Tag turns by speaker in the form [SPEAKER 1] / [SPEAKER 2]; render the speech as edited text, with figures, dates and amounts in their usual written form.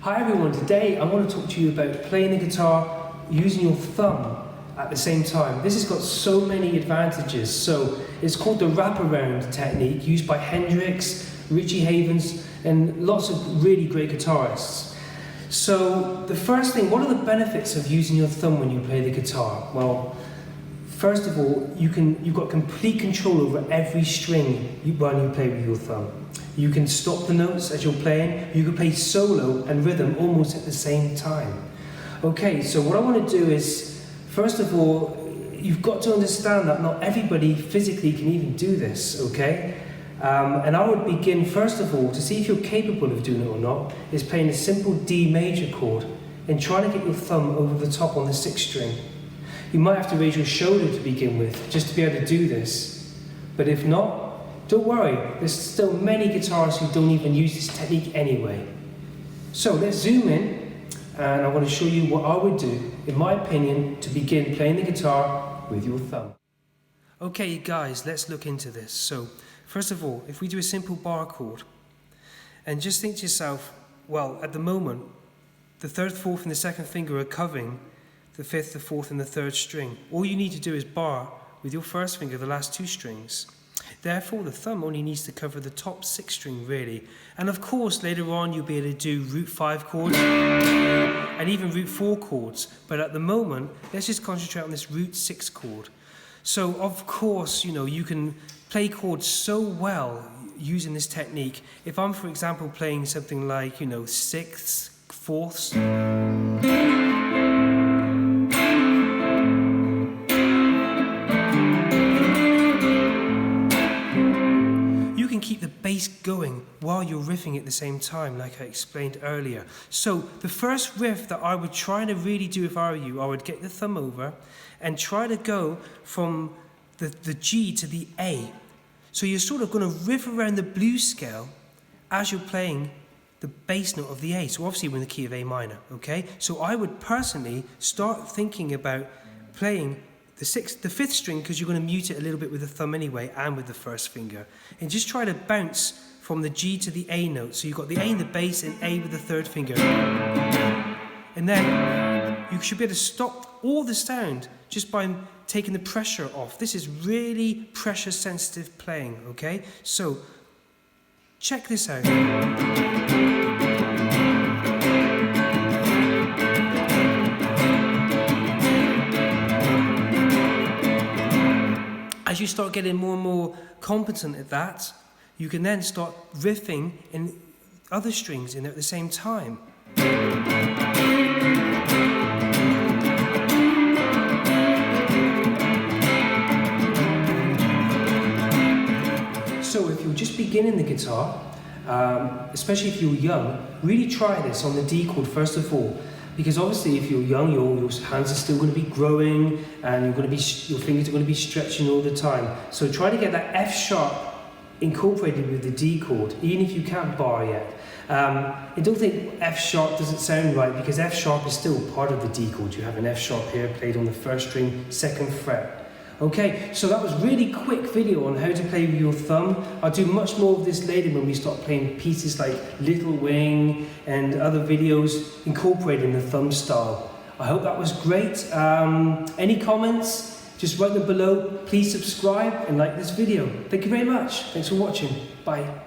[SPEAKER 1] Hi everyone, today I want to talk to you about playing the guitar using your thumb at the same time. This has got so many advantages. So it's called the wraparound technique, used by Hendrix, Richie Havens, and lots of really great guitarists. So the first thing, what are the benefits of using your thumb when you play the guitar? Well, first of all, you've got complete control over every string when you play with your thumb. You can stop the notes as you're playing. You can play solo and rhythm almost at the same time. Okay, so what I want to do is, first of all, you've got to understand that not everybody physically can even do this, okay? And I would begin, first of all, to see if you're capable of doing it or not, is playing a simple D major chord and trying to get your thumb over the top on the 6th string. You might have to raise your shoulder to begin with, just to be able to do this. But if not, don't worry, there's still many guitarists who don't even use this technique anyway. So let's zoom in, and I want to show you what I would do, in my opinion, to begin playing the guitar with your thumb. Okay guys, let's look into this. So, first of all, if we do a simple bar chord, and just think to yourself, well, at the moment, the 3rd, 4th and the 2nd finger are covering the 5th, the 4th and the 3rd string. All you need to do is bar with your 1st finger the last 2 strings. Therefore, the thumb only needs to cover the top 6th string, really. And of course, later on, you'll be able to do root 5 chords and even root 4 chords. But at the moment, let's just concentrate on this root 6 chord. So, of course, you can play chords so well using this technique. If I'm, for example, playing something like, 6ths, 4ths, keep the bass going while you're riffing at the same time, like I explained earlier. So the first riff that I would try to really do if I were you, I would get the thumb over and try to go from the G to the A. So you're sort of going to riff around the blues scale as you're playing the bass note of the A. So obviously we're in the key of A minor, okay? So I would personally start thinking about playing the 5th string, because you're going to mute it a little bit with the thumb anyway, and with the 1st finger. And just try to bounce from the G to the A note. So you've got the A in the bass and A with the 3rd finger. And then you should be able to stop all the sound just by taking the pressure off. This is really pressure sensitive playing, okay? So check this out. As you start getting more and more competent at that, you can then start riffing in other strings in there at the same time. So if you're just beginning the guitar, especially if you're young, really try this on the D chord first of all. Because obviously if you're young, your hands are still going to be growing and your fingers are going to be stretching all the time. So try to get that F sharp incorporated with the D chord, even if you can't bar yet. And don't think F sharp doesn't sound right, because F sharp is still part of the D chord. You have an F sharp here played on the 1st string, 2nd fret. Okay, so that was a really quick video on how to play with your thumb. I'll do much more of this later when we start playing pieces like Little Wing and other videos incorporating the thumb style. I hope that was great. Any comments? Just write them below. Please subscribe and like this video. Thank you very much. Thanks for watching. Bye.